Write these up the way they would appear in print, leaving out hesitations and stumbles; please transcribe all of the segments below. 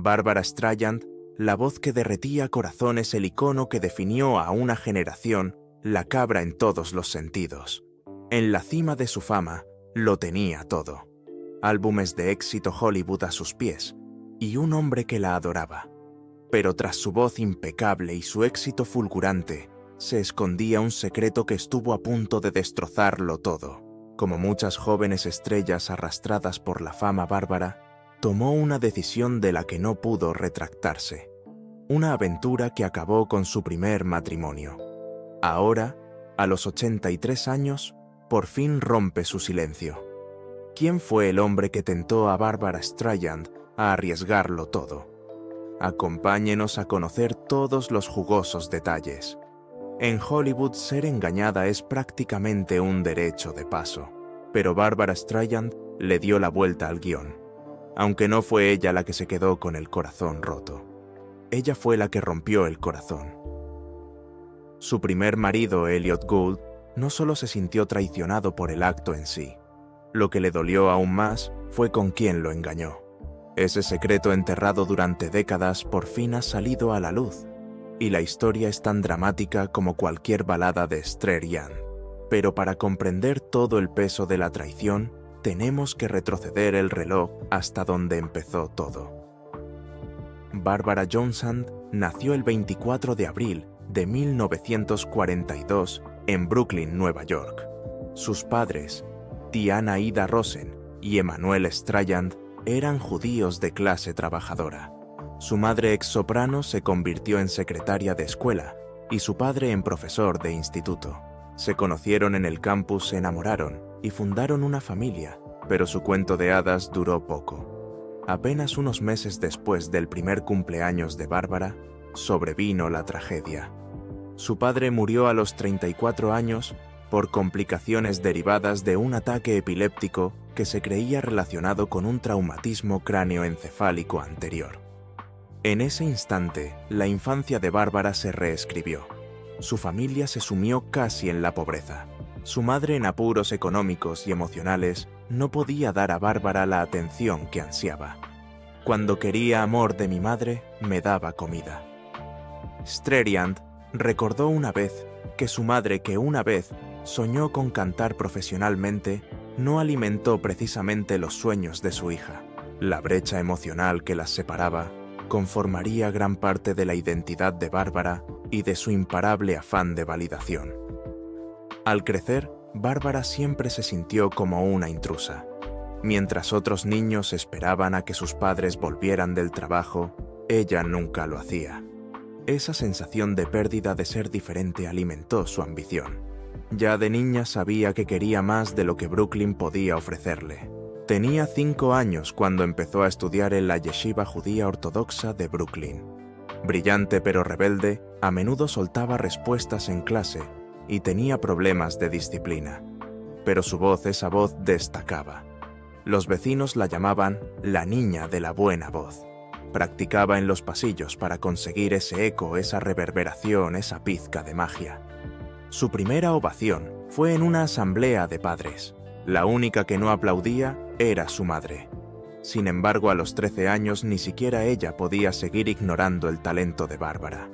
Barbara Streisand, la voz que derretía corazones, el icono que definió a una generación, la cabra en todos los sentidos. En la cima de su fama, lo tenía todo. Álbumes de éxito Hollywood a sus pies, y un hombre que la adoraba. Pero tras su voz impecable y su éxito fulgurante, se escondía un secreto que estuvo a punto de destrozarlo todo. Como muchas jóvenes estrellas arrastradas por la fama, Bárbara tomó una decisión de la que no pudo retractarse. Una aventura que acabó con su primer matrimonio. Ahora, a los 83 años, por fin rompe su silencio. ¿Quién fue el hombre que tentó a Barbara Streisand a arriesgarlo todo? Acompáñenos a conocer todos los jugosos detalles. En Hollywood, ser engañada es prácticamente un derecho de paso, pero Barbara Streisand le dio la vuelta al guión. Aunque no fue ella la que se quedó con el corazón roto. Ella fue la que rompió el corazón. Su primer marido, Elliot Gould, no solo se sintió traicionado por el acto en sí. Lo que le dolió aún más fue con quién lo engañó. Ese secreto enterrado durante décadas por fin ha salido a la luz, y la historia es tan dramática como cualquier balada de Strauss. Pero para comprender todo el peso de la traición, tenemos que retroceder el reloj hasta donde empezó todo. Barbara Johnsand nació el 24 de abril de 1942 en Brooklyn, Nueva York. Sus padres, Diana Ida Rosen y Emanuel Streisand, eran judíos de clase trabajadora. Su madre, ex-soprano, se convirtió en secretaria de escuela y su padre en profesor de instituto. Se conocieron en el campus, se enamoraron y fundaron una familia, pero su cuento de hadas duró poco. Apenas unos meses después del primer cumpleaños de Bárbara, sobrevino la tragedia. Su padre murió a los 34 años por complicaciones derivadas de un ataque epiléptico que se creía relacionado con un traumatismo cráneoencefálico anterior. En ese instante, la infancia de Bárbara se reescribió. Su familia se sumió casi en la pobreza. Su madre, en apuros económicos y emocionales, no podía dar a Bárbara la atención que ansiaba. Cuando quería amor de mi madre, me daba comida. Streisand recordó una vez que su madre, que una vez soñó con cantar profesionalmente, no alimentó precisamente los sueños de su hija. La brecha emocional que las separaba conformaría gran parte de la identidad de Bárbara y de su imparable afán de validación. Al crecer, Bárbara siempre se sintió como una intrusa. Mientras otros niños esperaban a que sus padres volvieran del trabajo, ella nunca lo hacía. Esa sensación de pérdida, de ser diferente, alimentó su ambición. Ya de niña sabía que quería más de lo que Brooklyn podía ofrecerle. Tenía 5 años cuando empezó a estudiar en la yeshiva judía ortodoxa de Brooklyn. Brillante pero rebelde, a menudo soltaba respuestas en clase y tenía problemas de disciplina. Pero su voz, esa voz, destacaba. Los vecinos la llamaban la niña de la buena voz. Practicaba en los pasillos para conseguir ese eco, esa reverberación, esa pizca de magia. Su primera ovación fue en una asamblea de padres. La única que no aplaudía era su madre. Sin embargo, a los 13 años ni siquiera ella podía seguir ignorando el talento de Bárbara.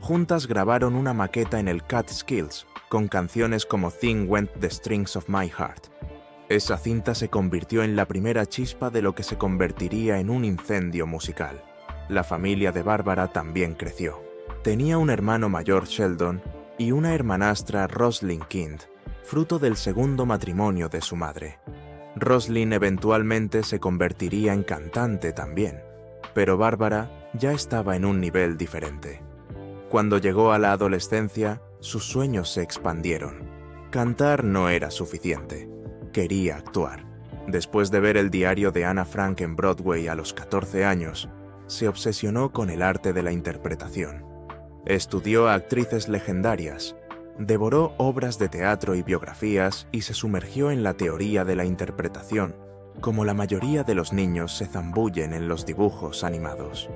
Juntas grabaron una maqueta en el Catskills con canciones como Thing Went the Strings of My Heart. Esa cinta se convirtió en la primera chispa de lo que se convertiría en un incendio musical. La familia de Bárbara también creció. Tenía un hermano mayor, Sheldon, y una hermanastra, Roslyn Kind, fruto del segundo matrimonio de su madre. Roslyn eventualmente se convertiría en cantante también, pero Bárbara ya estaba en un nivel diferente. Cuando llegó a la adolescencia, sus sueños se expandieron. Cantar no era suficiente. Quería actuar. Después de ver el diario de Ana Frank en Broadway a los 14 años, se obsesionó con el arte de la interpretación. Estudió a actrices legendarias, devoró obras de teatro y biografías y se sumergió en la teoría de la interpretación, como la mayoría de los niños se zambullen en los dibujos animados.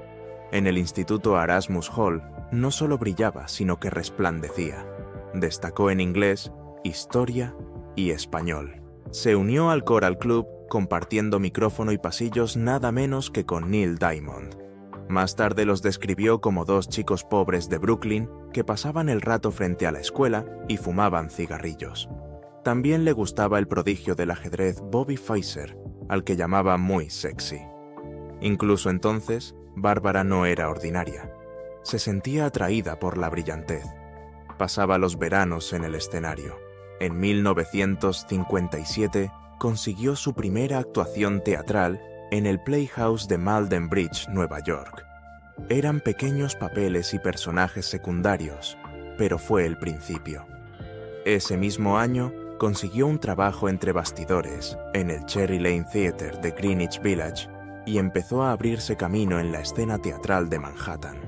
En el Instituto Erasmus Hall no solo brillaba, sino que resplandecía. Destacó en inglés, historia y español. Se unió al Choral Club, compartiendo micrófono y pasillos nada menos que con Neil Diamond. Más tarde los describió como dos chicos pobres de Brooklyn que pasaban el rato frente a la escuela y fumaban cigarrillos. También le gustaba el prodigio del ajedrez Bobby Fischer, al que llamaba muy sexy. Incluso entonces, Barbara no era ordinaria. Se sentía atraída por la brillantez. Pasaba los veranos en el escenario. En 1957 consiguió su primera actuación teatral en el Playhouse de Malden Bridge, Nueva York. Eran pequeños papeles y personajes secundarios, pero fue el principio. Ese mismo año consiguió un trabajo entre bastidores en el Cherry Lane Theatre de Greenwich Village y empezó a abrirse camino en la escena teatral de Manhattan.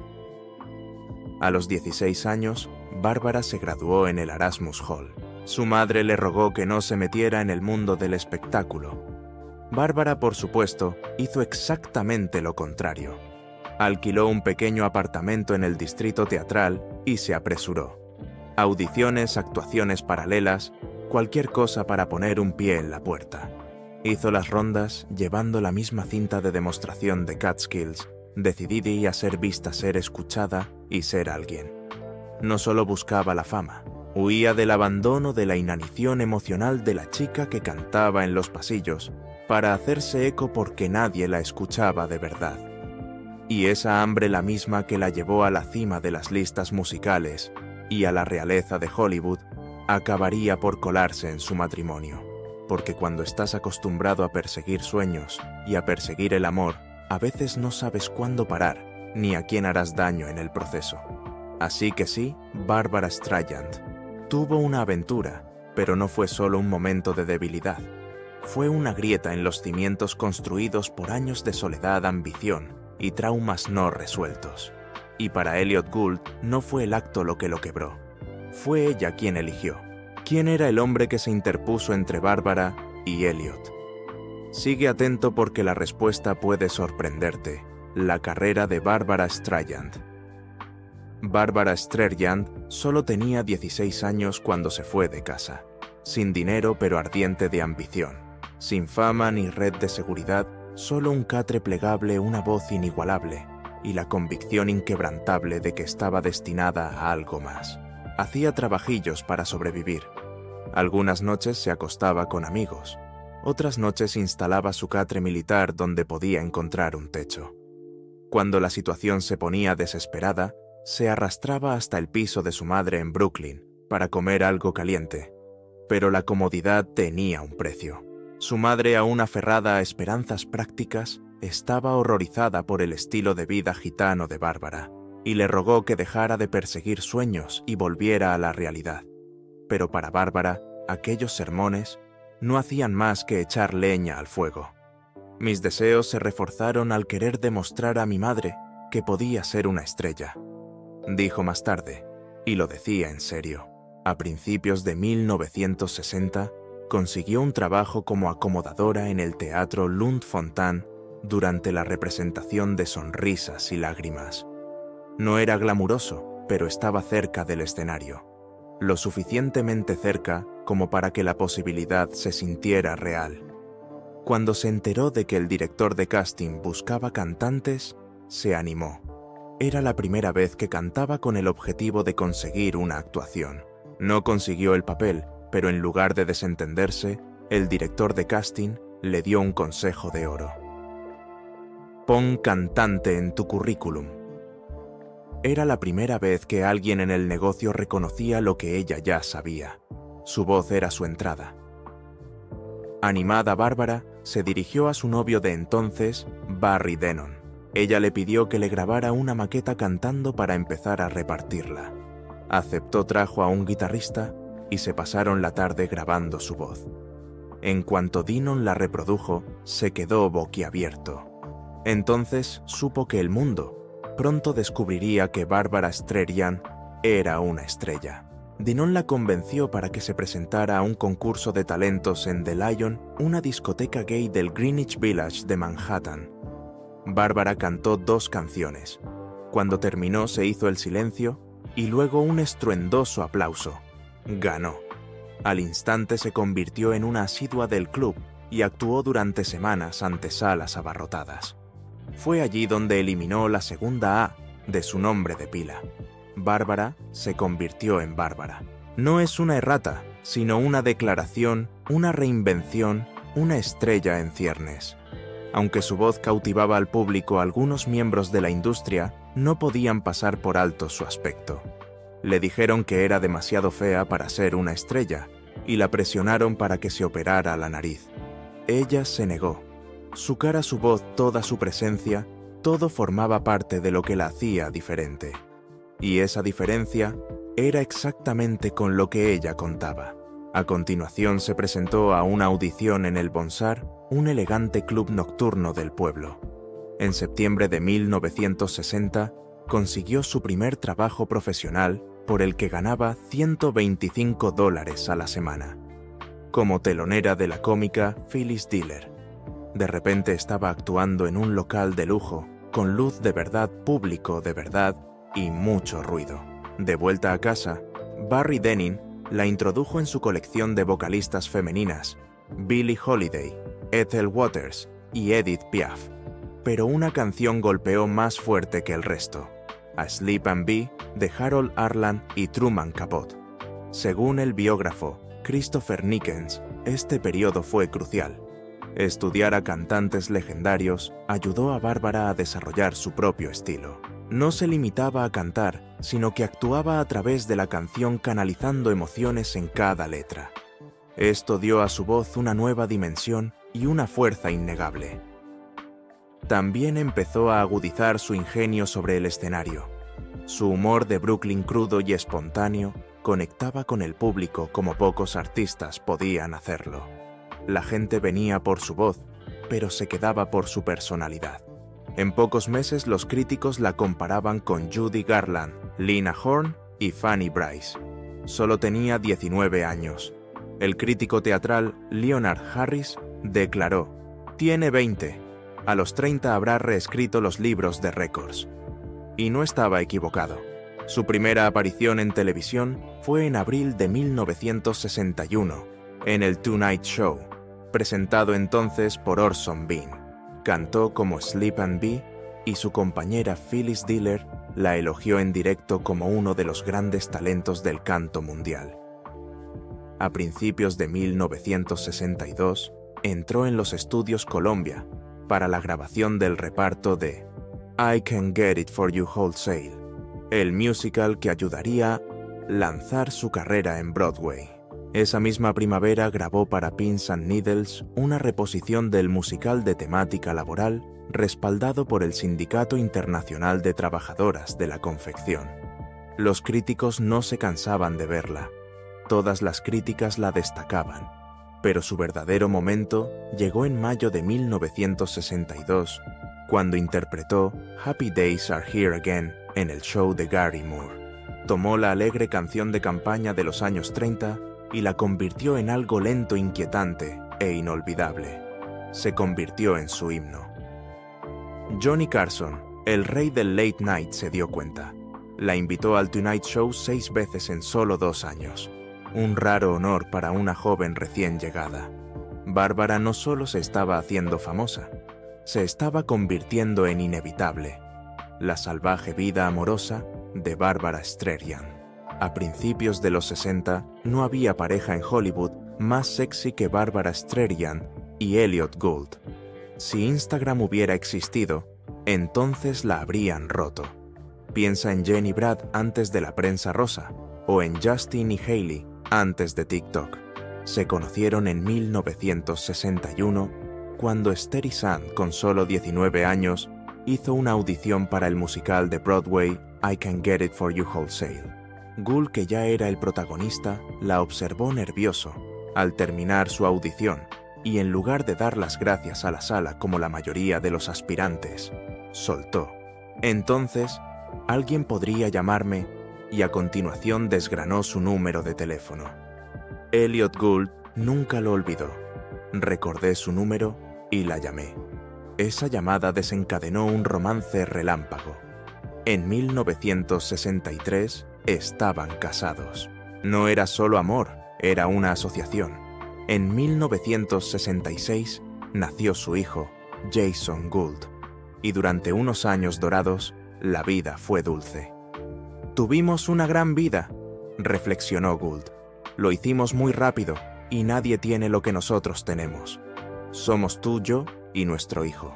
A los 16 años, Barbara se graduó en el Erasmus Hall. Su madre le rogó que no se metiera en el mundo del espectáculo. Barbara, por supuesto, hizo exactamente lo contrario. Alquiló un pequeño apartamento en el distrito teatral y se apresuró. Audiciones, actuaciones paralelas, cualquier cosa para poner un pie en la puerta. Hizo las rondas llevando la misma cinta de demostración de Catskills, decidida a ser vista, ser escuchada y ser alguien. No solo buscaba la fama, huía del abandono, de la inanición emocional de la chica que cantaba en los pasillos, para hacerse eco porque nadie la escuchaba de verdad. Y esa hambre la misma que la llevó a la cima de las listas musicales y a la realeza de Hollywood, acabaría por colarse en su matrimonio. Porque cuando estás acostumbrado a perseguir sueños y a perseguir el amor, a veces no sabes cuándo parar, ni a quién harás daño en el proceso. Así que sí, Barbara Streisand tuvo una aventura, pero no fue solo un momento de debilidad. Fue una grieta en los cimientos construidos por años de soledad, ambición y traumas no resueltos. Y para Elliot Gould no fue el acto lo que lo quebró. Fue ella quien eligió. ¿Quién era el hombre que se interpuso entre Barbara y Elliot? Sigue atento porque la respuesta puede sorprenderte. La carrera de Barbara Streisand. Barbara Streisand solo tenía 16 años cuando se fue de casa. Sin dinero pero ardiente de ambición. Sin fama ni red de seguridad, solo un catre plegable, una voz inigualable y la convicción inquebrantable de que estaba destinada a algo más. Hacía trabajillos para sobrevivir. Algunas noches se acostaba con amigos. Otras noches instalaba su catre militar donde podía encontrar un techo. Cuando la situación se ponía desesperada, se arrastraba hasta el piso de su madre en Brooklyn para comer algo caliente. Pero la comodidad tenía un precio. Su madre, aún aferrada a esperanzas prácticas, estaba horrorizada por el estilo de vida gitano de Bárbara y le rogó que dejara de perseguir sueños y volviera a la realidad. Pero para Bárbara, aquellos sermones no hacían más que echar leña al fuego. Mis deseos se reforzaron al querer demostrar a mi madre que podía ser una estrella, dijo más tarde, y lo decía en serio. A principios de 1960, consiguió un trabajo como acomodadora en el Teatro Lunt-Fontanne durante la representación de Sonrisas y Lágrimas. No era glamuroso, pero estaba cerca del escenario, lo suficientemente cerca como para que la posibilidad se sintiera real. Cuando se enteró de que el director de casting buscaba cantantes, se animó. Era la primera vez que cantaba con el objetivo de conseguir una actuación. No consiguió el papel, pero en lugar de desentenderse, el director de casting le dio un consejo de oro. Pon cantante en tu currículum. Era la primera vez que alguien en el negocio reconocía lo que ella ya sabía. Su voz era su entrada. Animada, Bárbara se dirigió a su novio de entonces, Barry Denon. Ella le pidió que le grabara una maqueta cantando para empezar a repartirla. Aceptó, trajo a un guitarrista y se pasaron la tarde grabando su voz. En cuanto Denon la reprodujo, se quedó boquiabierto. Entonces supo que el mundo pronto descubriría que Barbara Streisand era una estrella. Denon la convenció para que se presentara a un concurso de talentos en The Lion, una discoteca gay del Greenwich Village de Manhattan. Bárbara cantó 2 canciones. Cuando terminó se hizo el silencio y luego un estruendoso aplauso. Ganó. Al instante se convirtió en una asidua del club y actuó durante semanas ante salas abarrotadas. Fue allí donde eliminó la segunda A de su nombre de pila. Bárbara se convirtió en Bárbara. No es una errata, sino una declaración, una reinvención, una estrella en ciernes. Aunque su voz cautivaba al público, algunos miembros de la industria no podían pasar por alto su aspecto. Le dijeron que era demasiado fea para ser una estrella y la presionaron para que se operara la nariz. Ella se negó. Su cara, su voz, toda su presencia, todo formaba parte de lo que la hacía diferente. Y esa diferencia era exactamente con lo que ella contaba. A continuación se presentó a una audición en el Bonsar, un elegante club nocturno del pueblo. En septiembre de 1960 consiguió su primer trabajo profesional por el que ganaba $125 a la semana, como telonera de la cómica Phyllis Diller. De repente estaba actuando en un local de lujo, con luz de verdad, público de verdad y mucho ruido. De vuelta a casa, Barry Denning la introdujo en su colección de vocalistas femeninas, Billie Holiday, Ethel Waters y Edith Piaf. Pero una canción golpeó más fuerte que el resto: Asleep and Be, de Harold Arlen y Truman Capote. Según el biógrafo Christopher Nickens, este periodo fue crucial. Estudiar a cantantes legendarios ayudó a Bárbara a desarrollar su propio estilo. No se limitaba a cantar, sino que actuaba a través de la canción, canalizando emociones en cada letra. Esto dio a su voz una nueva dimensión y una fuerza innegable. También empezó a agudizar su ingenio sobre el escenario. Su humor de Brooklyn, crudo y espontáneo, conectaba con el público como pocos artistas podían hacerlo. La gente venía por su voz, pero se quedaba por su personalidad. En pocos meses los críticos la comparaban con Judy Garland, Lena Horne y Fanny Brice. Solo tenía 19 años. El crítico teatral Leonard Harris declaró: «Tiene 20. A los 30 habrá reescrito los libros de récords». Y no estaba equivocado. Su primera aparición en televisión fue en abril de 1961, en el Tonight Show, presentado entonces por Orson Bean. Cantó como Sleep and Be y su compañera Phyllis Diller la elogió en directo como uno de los grandes talentos del canto mundial. A principios de 1962, entró en los estudios Columbia para la grabación del reparto de I Can Get It For You Wholesale, el musical que ayudaría a lanzar su carrera en Broadway. Esa misma primavera grabó para Pins and Needles una reposición del musical de temática laboral respaldado por el Sindicato Internacional de Trabajadoras de la Confección. Los críticos no se cansaban de verla. Todas las críticas la destacaban, pero su verdadero momento llegó en mayo de 1962, cuando interpretó Happy Days Are Here Again en el show de Gary Moore. Tomó la alegre canción de campaña de los años 30 y la convirtió en algo lento, inquietante e inolvidable. Se convirtió en su himno. Johnny Carson, el rey del late night, se dio cuenta. La invitó al Tonight Show 6 veces en solo 2 años. Un raro honor para una joven recién llegada. Bárbara no solo se estaba haciendo famosa, se estaba convirtiendo en inevitable. La salvaje vida amorosa de Barbara Streisand. A principios de los 60, no había pareja en Hollywood más sexy que Barbara Streisand y Elliot Gould. Si Instagram hubiera existido, entonces la habrían roto. Piensa en Jenny Brad antes de la prensa rosa, o en Justin y Hailey antes de TikTok. Se conocieron en 1961, cuando Streisand, con solo 19 años, hizo una audición para el musical de Broadway I Can Get It For You Wholesale. Gould, que ya era el protagonista, la observó nervioso al terminar su audición y, en lugar de dar las gracias a la sala como la mayoría de los aspirantes, soltó: «Entonces, alguien podría llamarme», y a continuación desgranó su número de teléfono. Elliot Gould nunca lo olvidó. Recordé su número y la llamé. Esa llamada desencadenó un romance relámpago. En 1963 estaban casados. No era solo amor, era una asociación. En 1966 nació su hijo, Jason Gould, y durante unos años dorados, la vida fue dulce. «Tuvimos una gran vida», reflexionó Gould. «Lo hicimos muy rápido y nadie tiene lo que nosotros tenemos. Somos tú, yo y nuestro hijo».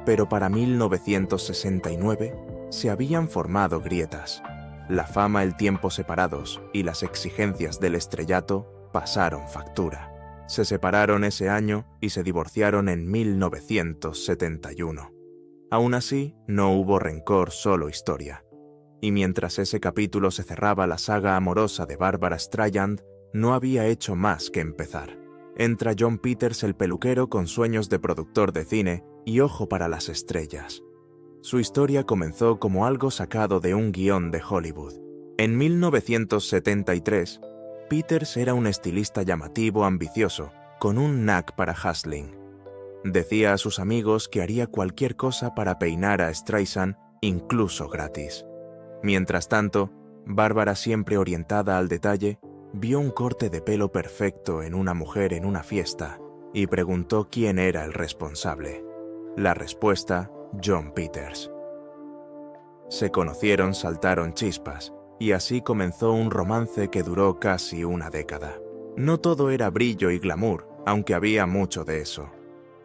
Pero para 1969 se habían formado grietas. La fama, el tiempo separados y las exigencias del estrellato pasaron factura. Se separaron ese año y se divorciaron en 1971. Aún así, no hubo rencor, solo historia. Y mientras ese capítulo se cerraba, la saga amorosa de Barbara Streisand no había hecho más que empezar. Entra Jon Peters, el peluquero, con sueños de productor de cine y ojo para las estrellas. Su historia comenzó como algo sacado de un guión de Hollywood. En 1973, Peters era un estilista llamativo, ambicioso, con un knack para hustling. Decía a sus amigos que haría cualquier cosa para peinar a Streisand, incluso gratis. Mientras tanto, Bárbara, siempre orientada al detalle, vio un corte de pelo perfecto en una mujer en una fiesta y preguntó quién era el responsable. La respuesta: Jon Peters. Se conocieron, saltaron chispas, y así comenzó un romance que duró casi una década. No todo era brillo y glamour, aunque había mucho de eso.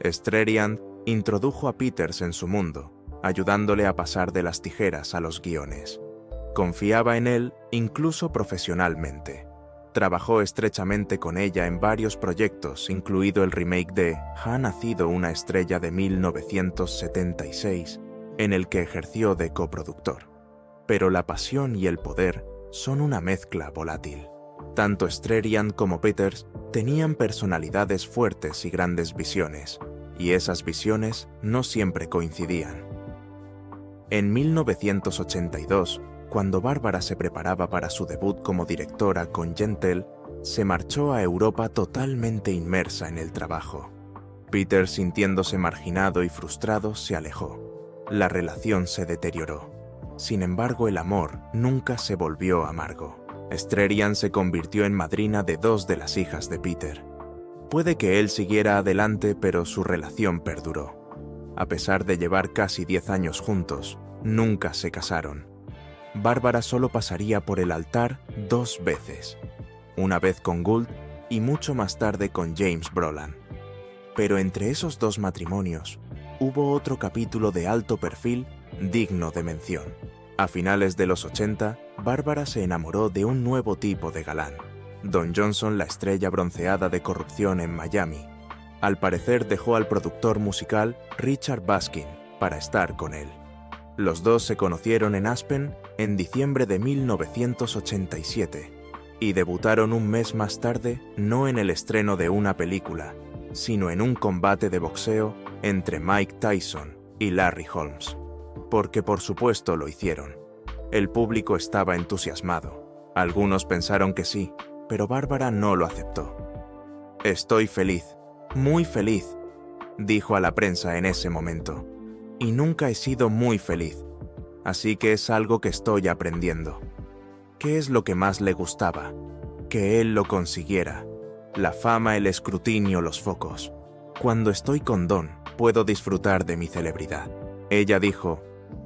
Streisand introdujo a Peters en su mundo, ayudándole a pasar de las tijeras a los guiones. Confiaba en él, incluso profesionalmente. Trabajó estrechamente con ella en varios proyectos, incluido el remake de Ha nacido una estrella de 1976, en el que ejerció de coproductor. Pero la pasión y el poder son una mezcla volátil. Tanto Streisand como Peters tenían personalidades fuertes y grandes visiones, y esas visiones no siempre coincidían. En 1982, cuando Bárbara se preparaba para su debut como directora con Yentl, se marchó a Europa totalmente inmersa en el trabajo. Peters, sintiéndose marginado y frustrado, se alejó. La relación se deterioró. Sin embargo, el amor nunca se volvió amargo. Streisand se convirtió en madrina de 2 de las hijas de Peter. Puede que él siguiera adelante, pero su relación perduró. A pesar de llevar casi 10 años juntos, nunca se casaron. Bárbara solo pasaría por el altar 2 veces, una vez con Gould y mucho más tarde con James Brolin. Pero entre esos 2 matrimonios, hubo otro capítulo de alto perfil digno de mención. A finales de los 80, Bárbara se enamoró de un nuevo tipo de galán, Don Johnson, la estrella bronceada de corrupción en Miami. Al parecer dejó al productor musical Richard Baskin para estar con él. Los dos se conocieron en Aspen en diciembre de 1987 y debutaron un mes más tarde no en el estreno de una película, sino en un combate de boxeo entre Mike Tyson y Larry Holmes. Porque por supuesto lo hicieron. El público estaba entusiasmado. Algunos pensaron que sí, pero Bárbara no lo aceptó. «Estoy feliz, muy feliz», dijo a la prensa en ese momento. «Y nunca he sido muy feliz, así que es algo que estoy aprendiendo». ¿Qué es lo que más le gustaba? Que él lo consiguiera. La fama, el escrutinio, los focos. «Cuando estoy con Don, puedo disfrutar de mi celebridad». Ella dijo: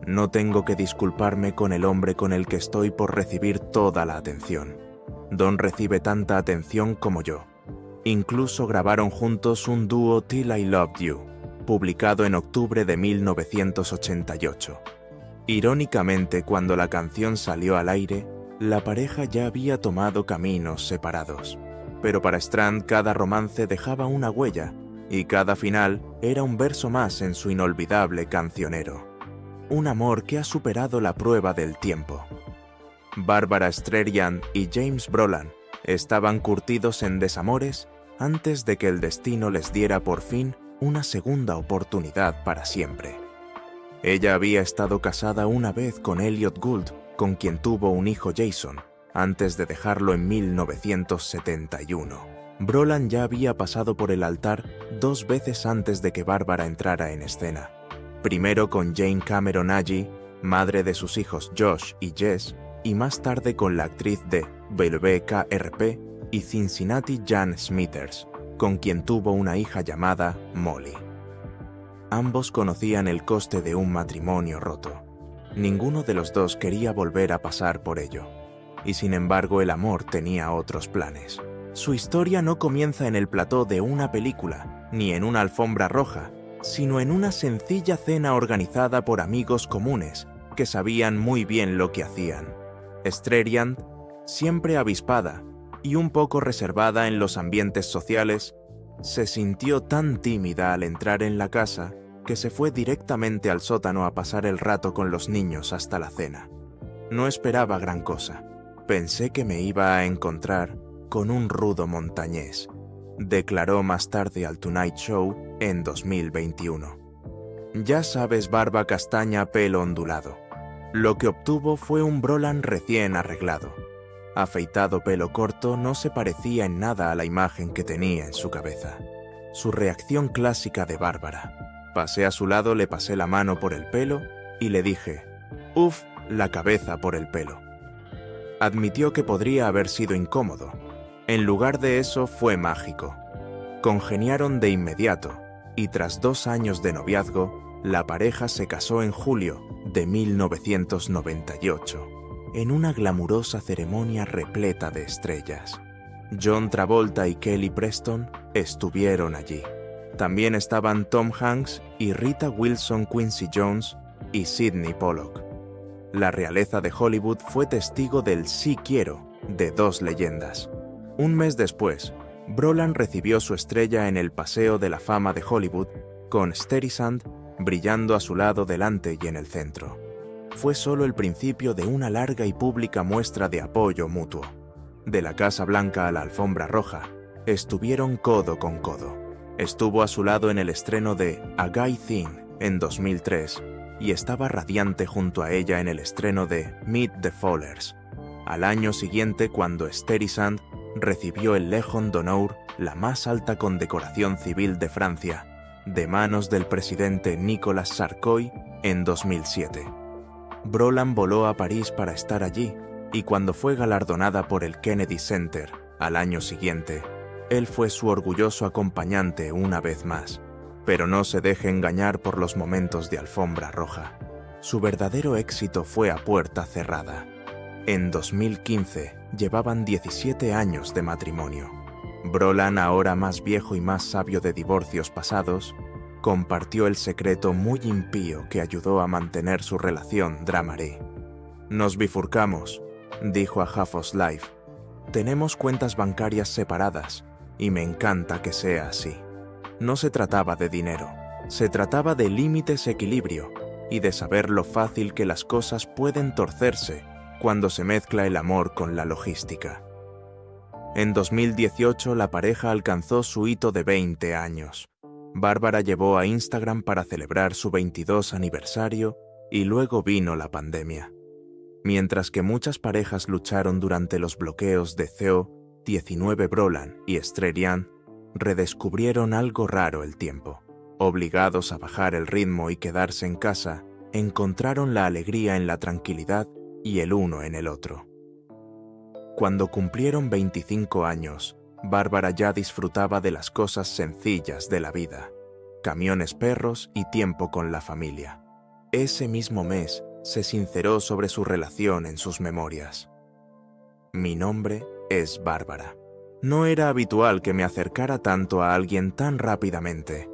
«No tengo que disculparme con el hombre con el que estoy por recibir toda la atención. Don recibe tanta atención como yo». Incluso grabaron juntos un dúo, Till I Loved You, publicado en octubre de 1988. Irónicamente, cuando la canción salió al aire, la pareja ya había tomado caminos separados. Pero para Strand cada romance dejaba una huella, y cada final era un verso más en su inolvidable cancionero. Un amor que ha superado la prueba del tiempo. Bárbara Streisand y James Brolin estaban curtidos en desamores antes de que el destino les diera por fin una segunda oportunidad para siempre. Ella había estado casada una vez con Elliot Gould, con quien tuvo un hijo, Jason, antes de dejarlo en 1971. Brolin ya había pasado por el altar 2 veces antes de que Bárbara entrara en escena. Primero con Jane Cameron Agee, madre de sus hijos Josh y Jess, y más tarde con la actriz de WKRP, y Cincinnati Jan Smithers, con quien tuvo una hija llamada Molly. Ambos conocían el coste de un matrimonio roto. Ninguno de los dos quería volver a pasar por ello, y sin embargo el amor tenía otros planes. Su historia no comienza en el plató de una película, ni en una alfombra roja, sino en una sencilla cena organizada por amigos comunes que sabían muy bien lo que hacían. Streriand, siempre avispada y un poco reservada en los ambientes sociales, se sintió tan tímida al entrar en la casa que se fue directamente al sótano a pasar el rato con los niños hasta la cena. No esperaba gran cosa. Pensé que me iba a encontrar con un rudo montañés, declaró más tarde al Tonight Show en 2021. Ya sabes, barba castaña, pelo ondulado. Lo que obtuvo fue un Brolin recién arreglado. Afeitado, pelo corto, no se parecía en nada a la imagen que tenía en su cabeza. Su reacción clásica de Bárbara. Pasé a su lado, le pasé la mano por el pelo y le dije, «Uf, la cabeza por el pelo». Admitió que podría haber sido incómodo. En lugar de eso, fue mágico. Congeniaron de inmediato y tras 2 años de noviazgo, la pareja se casó en julio de 1998, en una glamurosa ceremonia repleta de estrellas. John Travolta y Kelly Preston estuvieron allí. También estaban Tom Hanks y Rita Wilson, Quincy Jones y Sydney Pollock. La realeza de Hollywood fue testigo del sí quiero de 2 leyendas. Un mes después, Brolin recibió su estrella en el Paseo de la Fama de Hollywood, con Streisand brillando a su lado delante y en el centro. Fue solo el principio de una larga y pública muestra de apoyo mutuo. De la Casa Blanca a la alfombra roja, estuvieron codo con codo. Estuvo a su lado en el estreno de A Guy Thing en 2003 y estaba radiante junto a ella en el estreno de Meet the Followers. Al año siguiente, cuando Streisand recibió el Légion d'honneur, la más alta condecoración civil de Francia, de manos del presidente Nicolas Sarkozy en 2007. Brolin voló a París para estar allí, y cuando fue galardonada por el Kennedy Center al año siguiente, él fue su orgulloso acompañante una vez más. Pero no se deje engañar por los momentos de alfombra roja. Su verdadero éxito fue a puerta cerrada. En 2015 llevaban 17 años de matrimonio. Brolin, ahora más viejo y más sabio de divorcios pasados, compartió el secreto muy impío que ayudó a mantener su relación drama-free. «Nos bifurcamos», dijo a Half of Life. «Tenemos cuentas bancarias separadas y me encanta que sea así». No se trataba de dinero, se trataba de límites, equilibrio y de saber lo fácil que las cosas pueden torcerse cuando se mezcla el amor con la logística. En 2018 la pareja alcanzó su hito de 20 años. Bárbara llevó a Instagram para celebrar su 22 aniversario y luego vino la pandemia. Mientras que muchas parejas lucharon durante los bloqueos de CO19, Brolin y Streriand redescubrieron algo raro el tiempo. Obligados a bajar el ritmo y quedarse en casa, encontraron la alegría en la tranquilidad y el uno en el otro. Cuando cumplieron 25 años, Bárbara ya disfrutaba de las cosas sencillas de la vida: camiones, perros y tiempo con la familia. Ese mismo mes, se sinceró sobre su relación en sus memorias. «Mi nombre es Bárbara. No era habitual que me acercara tanto a alguien tan rápidamente»,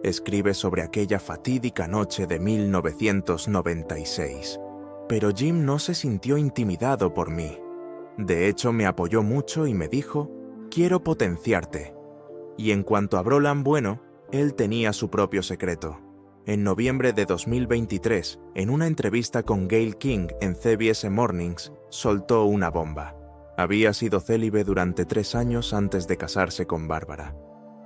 escribe sobre aquella fatídica noche de 1996. «Pero Jim no se sintió intimidado por mí. De hecho, me apoyó mucho y me dijo, quiero potenciarte». Y en cuanto a Brolin, bueno, él tenía su propio secreto. En noviembre de 2023, en una entrevista con Gayle King en CBS Mornings, soltó una bomba. Había sido célibe durante 3 años antes de casarse con Bárbara.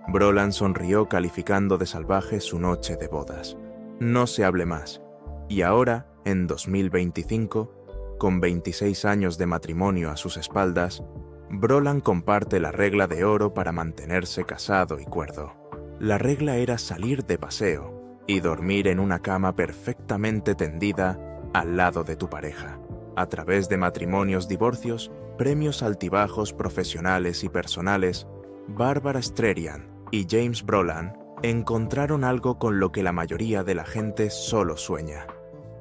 Brolin sonrió calificando de salvaje su noche de bodas. No se hable más. Y ahora, en 2025, con 26 años de matrimonio a sus espaldas, Brolin comparte la regla de oro para mantenerse casado y cuerdo. La regla era salir de paseo y dormir en una cama perfectamente tendida al lado de tu pareja. A través de matrimonios, divorcios, premios altibajos profesionales y personales, Barbara Streisand y James Brolin encontraron algo con lo que la mayoría de la gente solo sueña.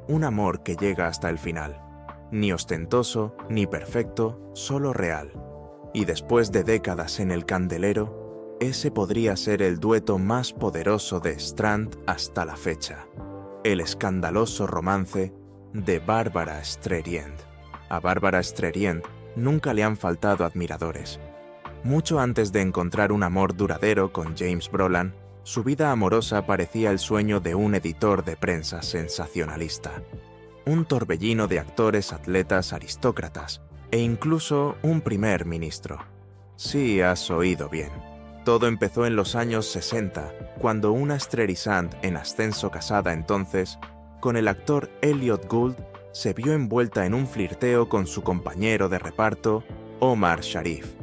Un amor que llega hasta el final. Ni ostentoso, ni perfecto, solo real. Y después de décadas en el candelero, ese podría ser el dueto más poderoso de Strand hasta la fecha. El escandaloso romance de Barbara Streisand. A Barbara Streisand nunca le han faltado admiradores. Mucho antes de encontrar un amor duradero con James Brolin, su vida amorosa parecía el sueño de un editor de prensa sensacionalista. Un torbellino de actores, atletas, aristócratas e incluso un primer ministro. Sí, has oído bien. Todo empezó en los años 60, cuando una Streisand en ascenso, casada entonces con el actor Elliot Gould, se vio envuelta en un flirteo con su compañero de reparto, Omar Sharif.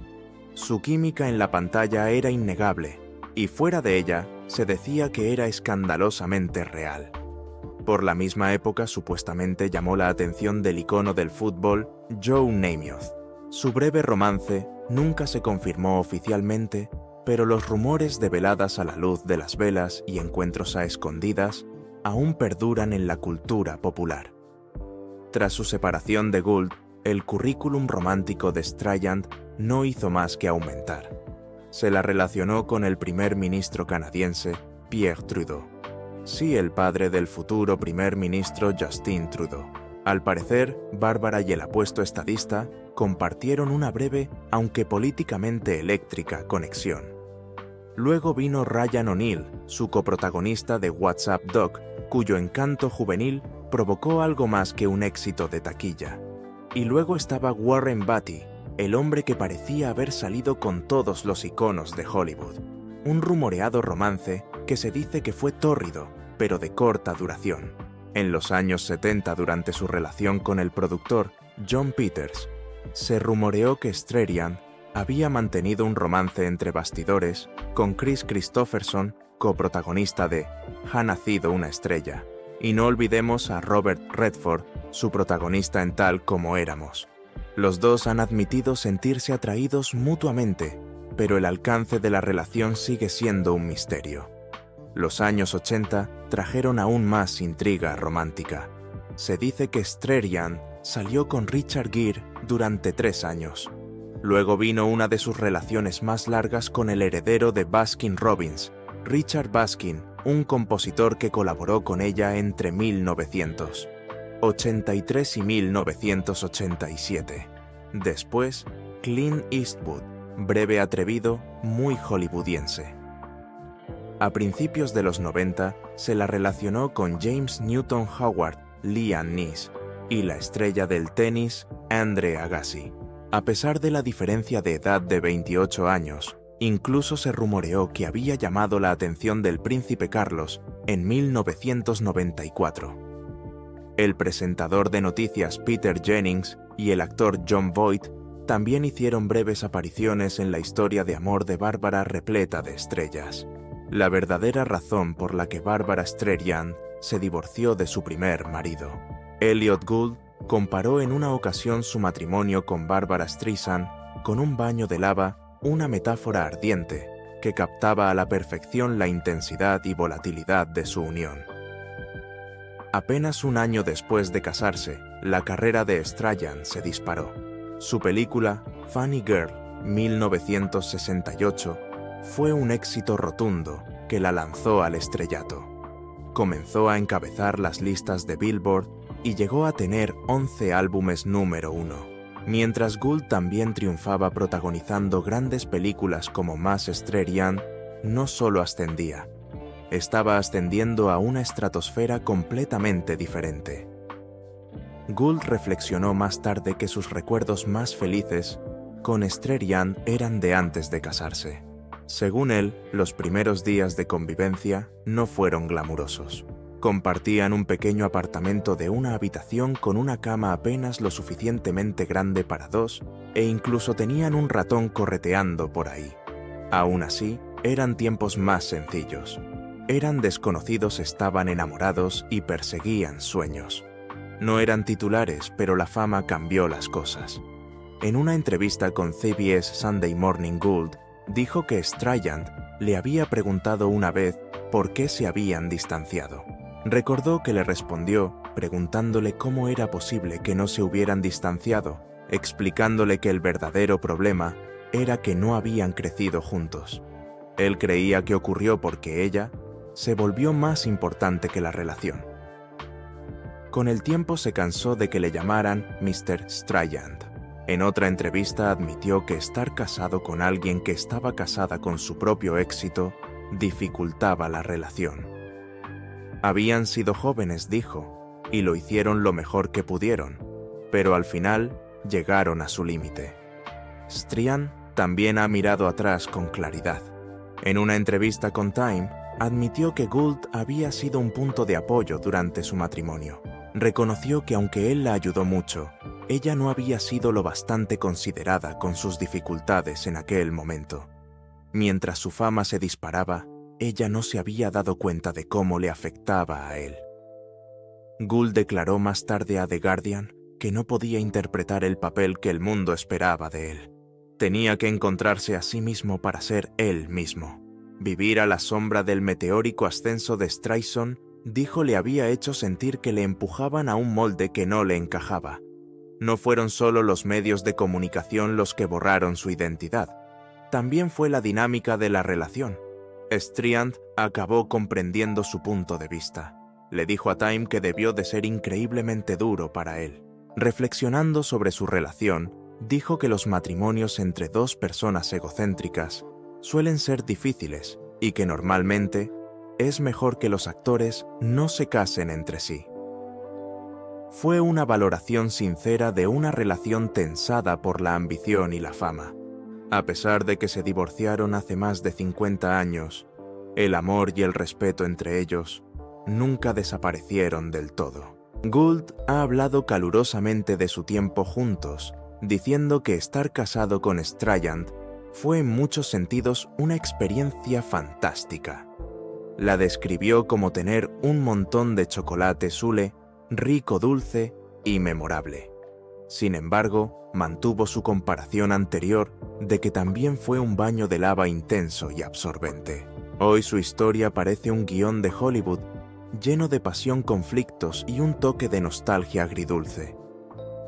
Su química en la pantalla era innegable, y fuera de ella se decía que era escandalosamente real. Por la misma época supuestamente llamó la atención del icono del fútbol, Joe Namath. Su breve romance nunca se confirmó oficialmente, pero los rumores de veladas a la luz de las velas y encuentros a escondidas aún perduran en la cultura popular. Tras su separación de Gould, el currículum romántico de Streisand no hizo más que aumentar. Se la relacionó con el primer ministro canadiense, Pierre Trudeau. Sí, el padre del futuro primer ministro Justin Trudeau. Al parecer, Bárbara y el apuesto estadista compartieron una breve, aunque políticamente eléctrica, conexión. Luego vino Ryan O'Neal, su coprotagonista de What's Up Doc, cuyo encanto juvenil provocó algo más que un éxito de taquilla. Y luego estaba Warren Beatty, el hombre que parecía haber salido con todos los iconos de Hollywood. Un rumoreado romance que se dice que fue tórrido, pero de corta duración. En los años 70, durante su relación con el productor John Peters, se rumoreó que Streisand había mantenido un romance entre bastidores con Kris Kristofferson, coprotagonista de Ha nacido una estrella. Y no olvidemos a Robert Redford, su protagonista en Tal como éramos. Los dos han admitido sentirse atraídos mutuamente, pero el alcance de la relación sigue siendo un misterio. Los años 80 trajeron aún más intriga romántica. Se dice que Streisand salió con Richard Gere durante 3 años. Luego vino una de sus relaciones más largas con el heredero de Baskin-Robbins, Richard Baskin, un compositor que colaboró con ella entre 1983 y 1987. Después, Clint Eastwood, breve atrevido, muy hollywoodiense. A principios de los 90 se la relacionó con James Newton Howard, Liam Neeson, y la estrella del tenis, Andre Agassi. A pesar de la diferencia de edad de 28 años, incluso se rumoreó que había llamado la atención del príncipe Carlos en 1994. El presentador de noticias Peter Jennings y el actor Jon Voight también hicieron breves apariciones en la historia de amor de Bárbara repleta de estrellas. La verdadera razón por la que Barbara Streisand se divorció de su primer marido. Elliot Gould comparó en una ocasión su matrimonio con Barbara Streisand con un baño de lava, una metáfora ardiente que captaba a la perfección la intensidad y volatilidad de su unión. Apenas un año después de casarse, la carrera de Streisand se disparó. Su película, Funny Girl, 1968, fue un éxito rotundo que la lanzó al estrellato. Comenzó a encabezar las listas de Billboard y llegó a tener 11 álbumes número 1, mientras Gould también triunfaba protagonizando grandes películas como Mass Streisand. No solo ascendía, estaba ascendiendo a una estratosfera completamente diferente. Gould reflexionó más tarde que sus recuerdos más felices con Streisand eran de antes de casarse. Según él, los primeros días de convivencia no fueron glamurosos. Compartían un pequeño apartamento de una habitación con una cama apenas lo suficientemente grande para 2 e incluso tenían un ratón correteando por ahí. Aún así, eran tiempos más sencillos. Eran desconocidos, estaban enamorados y perseguían sueños. No eran titulares, pero la fama cambió las cosas. En una entrevista con CBS Sunday Morning, Gould dijo que Strayhand le había preguntado una vez por qué se habían distanciado. Recordó que le respondió preguntándole cómo era posible que no se hubieran distanciado, explicándole que el verdadero problema era que no habían crecido juntos. Él creía que ocurrió porque ella se volvió más importante que la relación. Con el tiempo se cansó de que le llamaran Mr. Strayhand. En otra entrevista admitió que estar casado con alguien que estaba casada con su propio éxito dificultaba la relación. Habían sido jóvenes, dijo, y lo hicieron lo mejor que pudieron, pero al final llegaron a su límite. Strayhand también ha mirado atrás con claridad. En una entrevista con Time, admitió que Gould había sido un punto de apoyo durante su matrimonio. Reconoció que aunque él la ayudó mucho, ella no había sido lo bastante considerada con sus dificultades en aquel momento. Mientras su fama se disparaba, ella no se había dado cuenta de cómo le afectaba a él. Gould declaró más tarde a The Guardian que no podía interpretar el papel que el mundo esperaba de él. Tenía que encontrarse a sí mismo para ser él mismo. Vivir a la sombra del meteórico ascenso de Streisand, dijo, le había hecho sentir que le empujaban a un molde que no le encajaba. No fueron solo los medios de comunicación los que borraron su identidad. También fue la dinámica de la relación. Strayhand acabó comprendiendo su punto de vista. Le dijo a Time que debió de ser increíblemente duro para él. Reflexionando sobre su relación, dijo que los matrimonios entre dos personas egocéntricas suelen ser difíciles y que normalmente es mejor que los actores no se casen entre sí. Fue una valoración sincera de una relación tensada por la ambición y la fama. A pesar de que se divorciaron hace más de 50 años, el amor y el respeto entre ellos nunca desaparecieron del todo. Gould ha hablado calurosamente de su tiempo juntos, diciendo que estar casado con Strayhand fue en muchos sentidos una experiencia fantástica. La describió como tener un montón de chocolate Sule, rico, dulce y memorable. Sin embargo, mantuvo su comparación anterior de que también fue un baño de lava intenso y absorbente. Hoy su historia parece un guión de Hollywood lleno de pasión, conflictos y un toque de nostalgia agridulce.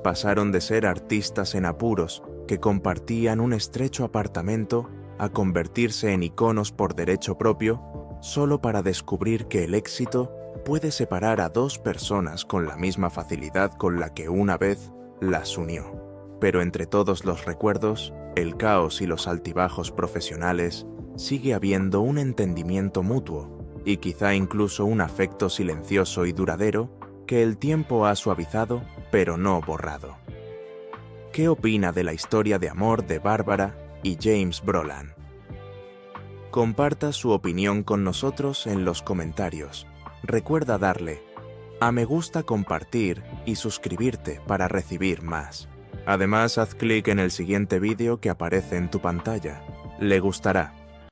Pasaron de ser artistas en apuros que compartían un estrecho apartamento a convertirse en iconos por derecho propio, solo para descubrir que el éxito puede separar a dos personas con la misma facilidad con la que una vez las unió. Pero entre todos los recuerdos, el caos y los altibajos profesionales, sigue habiendo un entendimiento mutuo y quizá incluso un afecto silencioso y duradero que el tiempo ha suavizado, pero no borrado. ¿Qué opina de la historia de amor de Barbara y James Brolin? Comparta su opinión con nosotros en los comentarios. Recuerda darle a me gusta, compartir y suscribirte para recibir más. Además, haz clic en el siguiente vídeo que aparece en tu pantalla. Le gustará.